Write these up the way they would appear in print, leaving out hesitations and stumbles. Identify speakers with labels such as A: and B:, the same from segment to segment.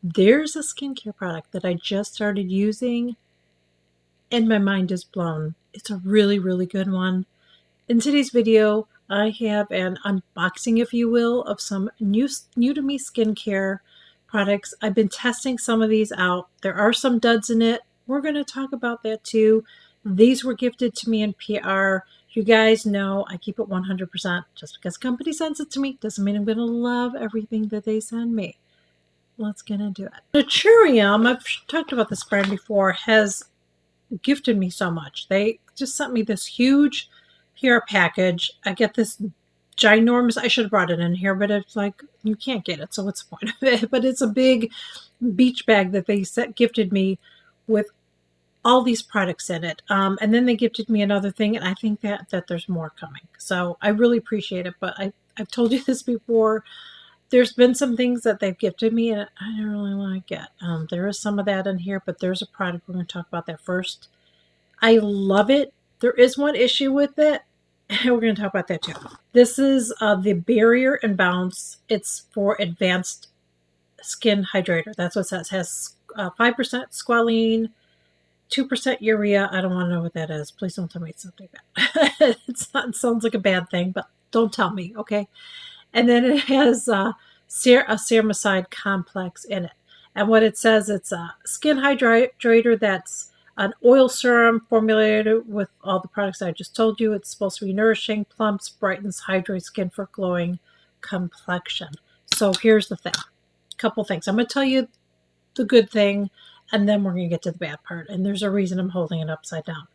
A: there's a skincare product that I just started using and my mind is blown. It's a really, really good one. In today's video, I have an unboxing, if you will, of some new to me skincare products. I've been testing some of these out. There are some duds in it. We're going to talk about that too. These were gifted to me in PR. You guys know I keep it 100%. Just because a company sends it to me doesn't mean I'm going to love everything that they send me. Let's get into it. Naturium, I've talked about this brand before, has gifted me so much. They just sent me this huge PR package. I get this ginormous, I should have brought it in here, but it's like, you can't get it, so what's the point of it? But it's a big beach bag that they gifted me with all these products in it. And then they gifted me another thing, and I think that there's more coming. So I really appreciate it, but I've told you this before. There's been some things that they've gifted me and I don't really like it. There is some of that in here, but there's a product. We're going to talk about that first. I love it. There is one issue with it, and we're going to talk about that too. This is the Barrier and Bounce. It's for advanced skin hydrator. That's what it says. It has 5% squalene, 2% urea. I don't want to know what that is. Please don't tell me it's something bad. It sounds like a bad thing, but don't tell me, okay? And then it has a ceramide complex in it. And what it says, it's a skin hydrator that's an oil serum formulated with all the products I just told you. It's supposed to be nourishing, plumps, brightens, hydrates skin for glowing complexion. So here's the thing. A couple things. I'm going to tell you the good thing, and then we're going to get to the bad part. And there's a reason I'm holding it upside down.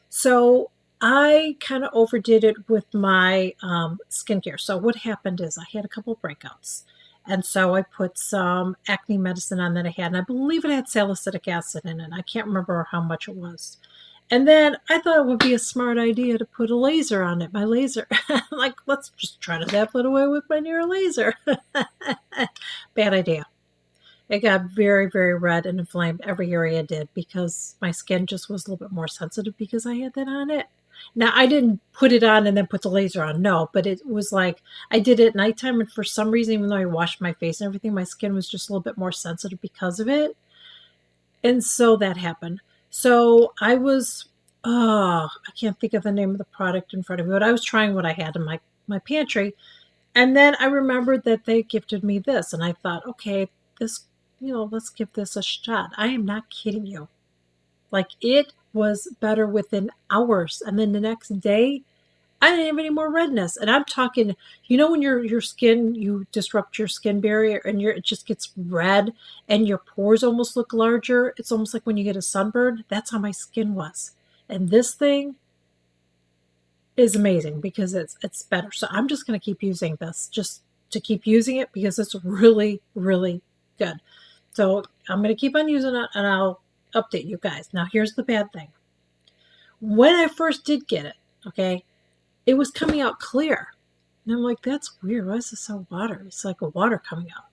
A: So I kind of overdid it with my skincare. So what happened is I had a couple of breakouts. And so I put some acne medicine on that I had. And I believe it had salicylic acid in it. I can't remember how much it was. And then I thought it would be a smart idea to put a laser on it, my laser. Like, let's just try to zap it away with my near laser. Bad idea. It got very, very red and inflamed. Every area did, because my skin just was a little bit more sensitive because I had that on it. Now, I didn't put it on and then put the laser on. No, but it was like I did it at nighttime. And for some reason, even though I washed my face and everything, my skin was just a little bit more sensitive because of it. And so that happened. So I was, I can't think of the name of the product in front of me, but I was trying what I had in my pantry. And then I remembered that they gifted me this. And I thought, okay, this, let's give this a shot. I am not kidding you. Like, it was better within hours. And then the next day, I didn't have any more redness. And I'm talking, when your skin, you disrupt your skin barrier and it just gets red and your pores almost look larger. It's almost like when you get a sunburn. That's how my skin was. And this thing is amazing because it's better. So I'm just going to keep using this just to keep using it because it's really, really good. So I'm going to keep on using it and I'll update you guys. Now, here's the bad thing. When I first did get it, okay, it was coming out clear. And I'm like, that's weird. Why is this so water? It's like a water coming out.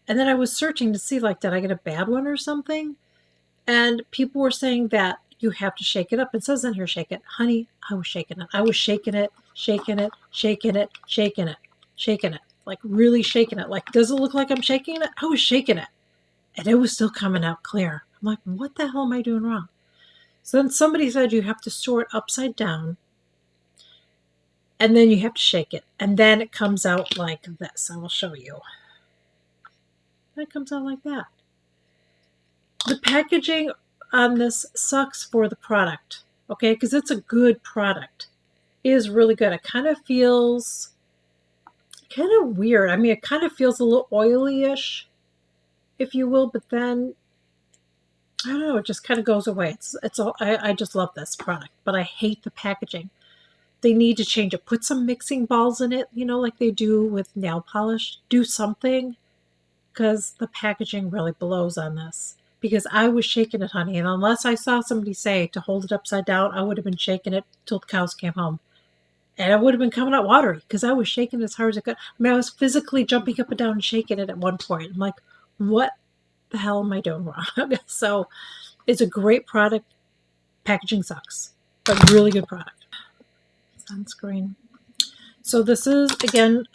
A: And then I was searching to see, like, did I get a bad one or something? And people were saying that you have to shake it up. It says in here, shake it. Honey, I was shaking it. I was shaking it, shaking it, shaking it, shaking it, shaking it. Like, really shaking it. Like, does it look like I'm shaking it? I was shaking it. And it was still coming out clear. I'm like, what the hell am I doing wrong? So then somebody said you have to store it upside down. And then you have to shake it. And then it comes out like this. I will show you. That comes out like that. The packaging on this sucks for the product. Okay? Because it's a good product. It is really good. It kind of feels kind of weird. I mean, it kind of feels a little oily-ish, if you will, but then I don't know, it just kind of goes away. It's all, I just love this product, but I hate the packaging. They need to change it. Put some mixing balls in it, like they do with nail polish. Do something, because the packaging really blows on this. Because I was shaking it, honey, and unless I saw somebody say to hold it upside down, I would have been shaking it till the cows came home. And it would have been coming out watery because I was shaking as hard as I could. I mean, I was physically jumping up and down and shaking it at one point. I'm like, what the hell am I doing wrong? So it's a great product. Packaging sucks, but really good product. Sunscreen. So this is, again,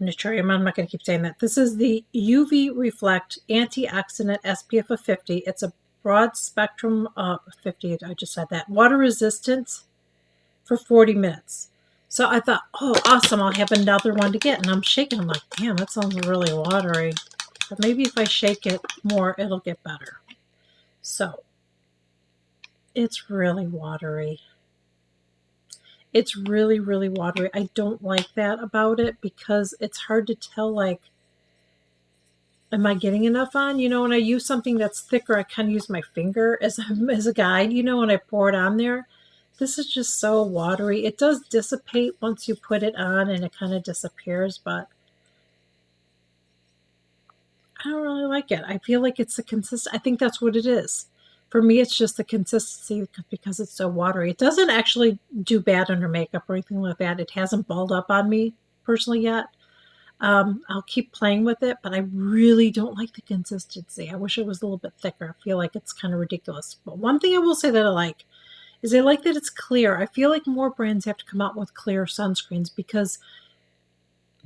A: Naturium, I'm not going to keep saying that. This is the UV Reflect Antioxidant SPF of 50. It's a broad spectrum of 50, I just said that. Water resistance for 40 minutes. So I thought, oh, awesome, I'll have another one to get. And I'm shaking. I'm like, damn, that sounds really watery. But maybe if I shake it more, it'll get better. So it's really watery. It's really, really watery. I don't like that about it because it's hard to tell, like, am I getting enough on? You know, when I use something that's thicker, I kind of use my finger as a guide, you know, when I pour it on there. This is just so watery. It does dissipate once you put it on and it kind of disappears, but I don't really like it. I feel like it's the consistency. I think that's what it is. For me, it's just the consistency because it's so watery. It doesn't actually do bad under makeup or anything like that. It hasn't balled up on me personally yet. I'll keep playing with it, but I really don't like the consistency. I wish it was a little bit thicker. I feel like it's kind of ridiculous. But one thing I will say that I like is I like that it's clear. I feel like more brands have to come out with clear sunscreens because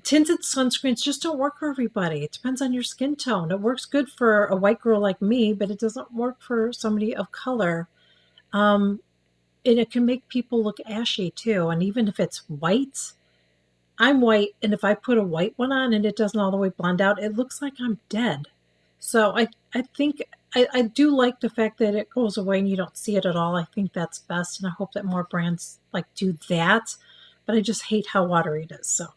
A: tinted sunscreens just don't work for everybody. It depends on your skin tone. It works good for a white girl like me, but it doesn't work for somebody of color. And it can make people look ashy too. And even if it's white, I'm white, and if I put a white one on and it doesn't all the way blend out, it looks like I'm dead. So I think I do like the fact that it goes away and you don't see it at all. I think that's best, and I hope that more brands like do that. But I just hate how watery it is. So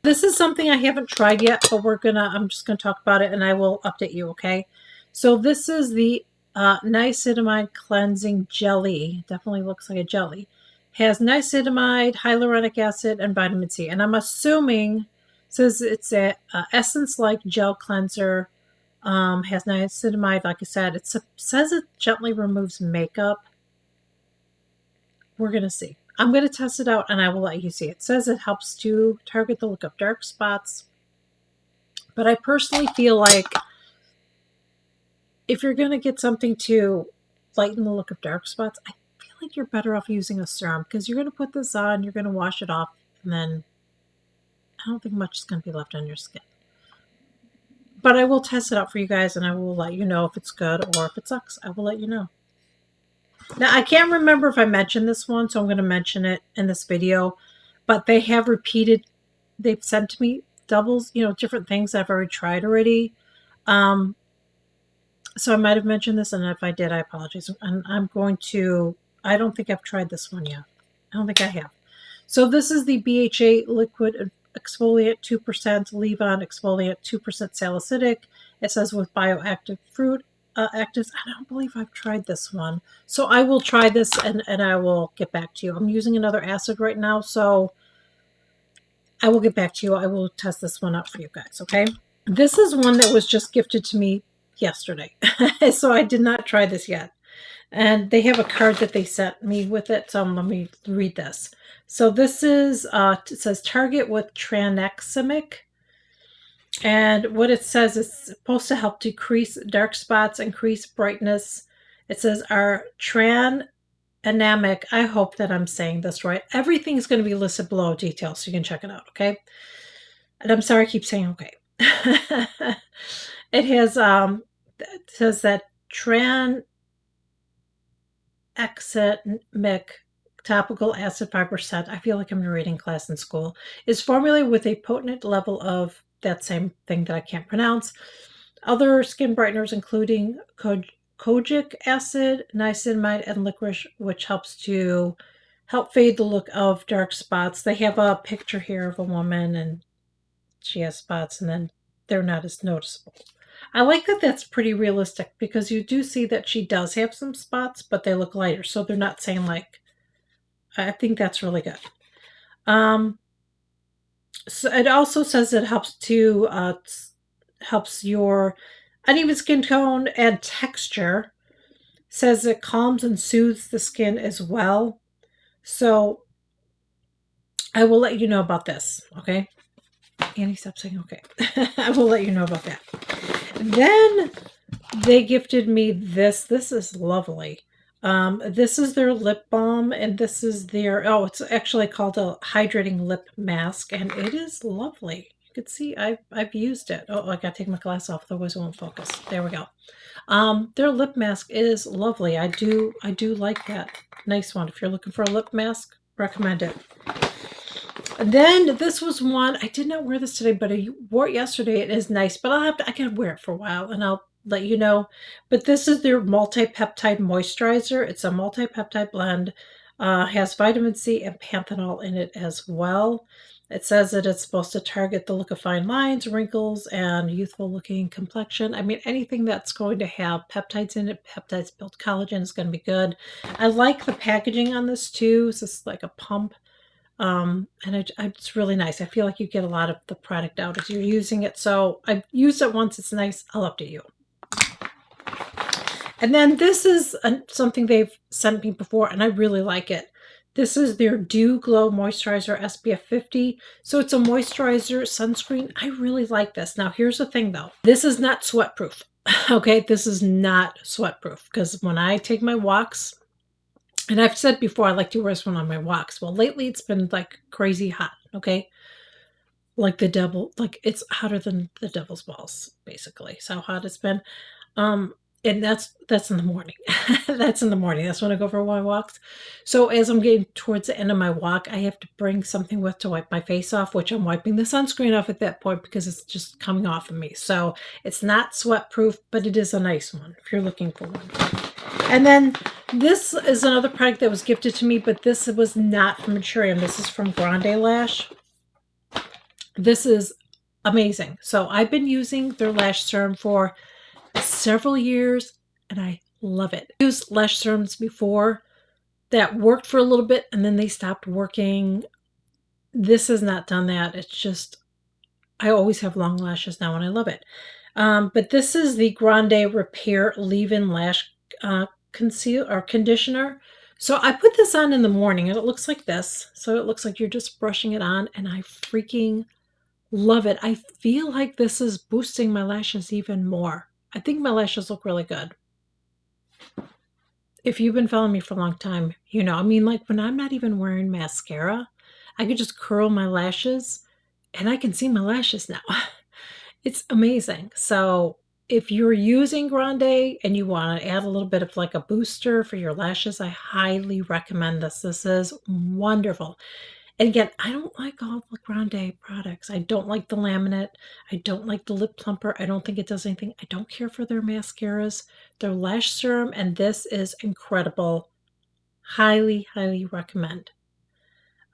A: this is something I haven't tried yet, but I'm just gonna talk about it and I will update you, okay? So this is the niacinamide cleansing jelly. Definitely looks like a jelly. Has niacinamide, hyaluronic acid, and vitamin C. And I'm assuming, says it's a essence-like gel cleanser. Has niacinamide, like I said. It says it gently removes makeup. We're going to see. I'm going to test it out, and I will let you see. It says it helps to target the look of dark spots. But I personally feel like if you're going to get something to lighten the look of dark spots, I feel like you're better off using a serum because you're going to put this on, you're going to wash it off, and then I don't think much is going to be left on your skin. But I will test it out for you guys, and I will let you know if it's good or if it sucks. I will let you know. Now, I can't remember if I mentioned this one, so I'm going to mention it in this video. But they have repeated, they've sent me doubles, you know, different things I've already tried already. So I might have mentioned this, and if I did, I apologize. And I don't think I've tried this one yet. I don't think I have. So this is the BHA Liquid Exfoliant 2%, Leave-On Exfoliant 2% Salicylic. It says with bioactive fruit actives. I don't believe I've tried this one. So I will try this, and I will get back to you. I'm using another acid right now, so I will get back to you. I will test this one out for you guys, okay? This is one that was just gifted to me yesterday. So I did not try this yet. And they have a card that they sent me with it. So let me read this. So this is, it says Target with Tranexamic. And what it says is supposed to help decrease dark spots, increase brightness. It says our Tranexamic, I hope that I'm saying this right. Everything's going to be listed below details, so you can check it out, okay? And I'm sorry I keep saying okay. It has, it says that Tranexamic topical acid 5%, I feel like I'm in a reading class in school, is formulated with a potent level of that same thing that I can't pronounce. Other skin brighteners, including kojic acid, niacinamide, and licorice, which helps to help fade the look of dark spots. They have a picture here of a woman, and she has spots, and then they're not as noticeable. I like that that's pretty realistic because you do see that she does have some spots, but they look lighter. So they're not saying like, I think that's really good. So it also says it helps to, helps your uneven skin tone and texture. Says it calms and soothes the skin as well. So I will let you know about this, okay? Annie, stop saying okay. I will let you know about that. Then they gifted me this. This is lovely. This is their lip balm, and this is their, oh, it's actually called a hydrating lip mask, and it is lovely. You can see I've used it. Oh, I gotta take my glass off, otherwise it won't focus. There we go. Their lip mask is lovely. I do like that. Nice one. If you're looking for a lip mask, recommend it. And then this was one I did not wear this today, but I wore it yesterday. It is nice, but I can wear it for a while, and I'll let you know. But this is their multi-peptide moisturizer. It's a multi-peptide blend. Has vitamin C and panthenol in it as well. It says that it's supposed to target the look of fine lines, wrinkles, and youthful-looking complexion. I mean, anything that's going to have peptides in it, peptides build collagen, is going to be good. I like the packaging on this too. It's just like a pump. It's really nice. I feel like you get a lot of the product out as you're using it. So I've used it once. It's nice. I'll update you. And then this is something they've sent me before, and I really like it. This is their Dew Glow Moisturizer SPF 50. So it's a moisturizer sunscreen. I really like this. Now, here's the thing, though. This is not sweat proof. Okay, this is not sweat proof, because when I take my walks, and I've said before, I like to wear this one on my walks. Well, lately it's been like crazy hot, okay? Like the devil, like it's hotter than the devil's balls, basically. It's how hot it's been. And that's in the morning. That's in the morning. That's when I go for my walks. So as I'm getting towards the end of my walk, I have to bring something with to wipe my face off, which I'm wiping the sunscreen off at that point because it's just coming off of me. So it's not sweat proof, but it is a nice one if you're looking for one. And then this is another product that was gifted to me, but this was not from Naturium. This is from Grande Lash. This is amazing. So I've been using their lash serum for several years, and I love it. I used lash serums before that worked for a little bit, and then they stopped working. This has not done that. It's just, I always have long lashes now, and I love it. But this is the Grande Repair Leave-In Lash conditioner. So I put this on in the morning, and it looks like this. So it looks like you're just brushing it on, and I freaking love it. I feel like this is boosting my lashes even more. I think my lashes look really good. If you've been following me for a long time, you know, I mean, like when I'm not even wearing mascara, I could just curl my lashes and I can see my lashes now. It's amazing. So if you're using Grande and you want to add a little bit of like a booster for your lashes, I highly recommend this. This is wonderful. And again, I don't like all the Grande products. I don't like the laminate. I don't like the lip plumper. I don't think it does anything. I don't care for their mascaras, their lash serum, and this is incredible. Highly, highly recommend.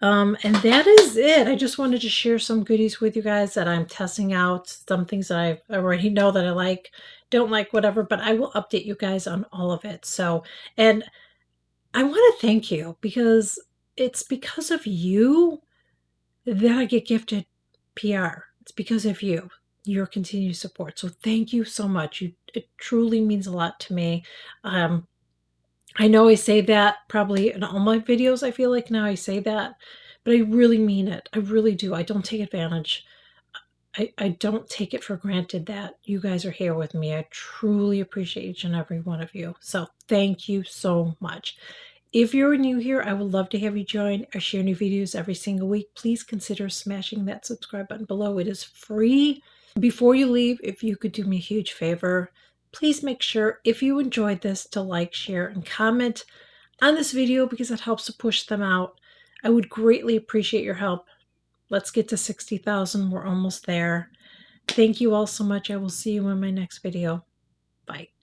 A: And that is it. I just wanted to share some goodies with you guys that I'm testing out. Some things that I already know that I like, don't like, whatever, but I will update you guys on all of it. So, and I want to thank you because it's because of you that I get gifted PR. It's because of you, your continued support. So thank you so much. It truly means a lot to me. I know I say that probably in all my videos. I feel like now I say that, but I really mean it. I really do. I don't take advantage. I don't take it for granted that you guys are here with me. I truly appreciate each and every one of you. So thank you so much. If you're new here, I would love to have you join. I share new videos every single week. Please consider smashing that subscribe button below. It is free. Before you leave, if you could do me a huge favor, please make sure if you enjoyed this to like, share, and comment on this video because it helps to push them out. I would greatly appreciate your help. Let's get to 60,000. We're almost there. Thank you all so much. I will see you in my next video. Bye.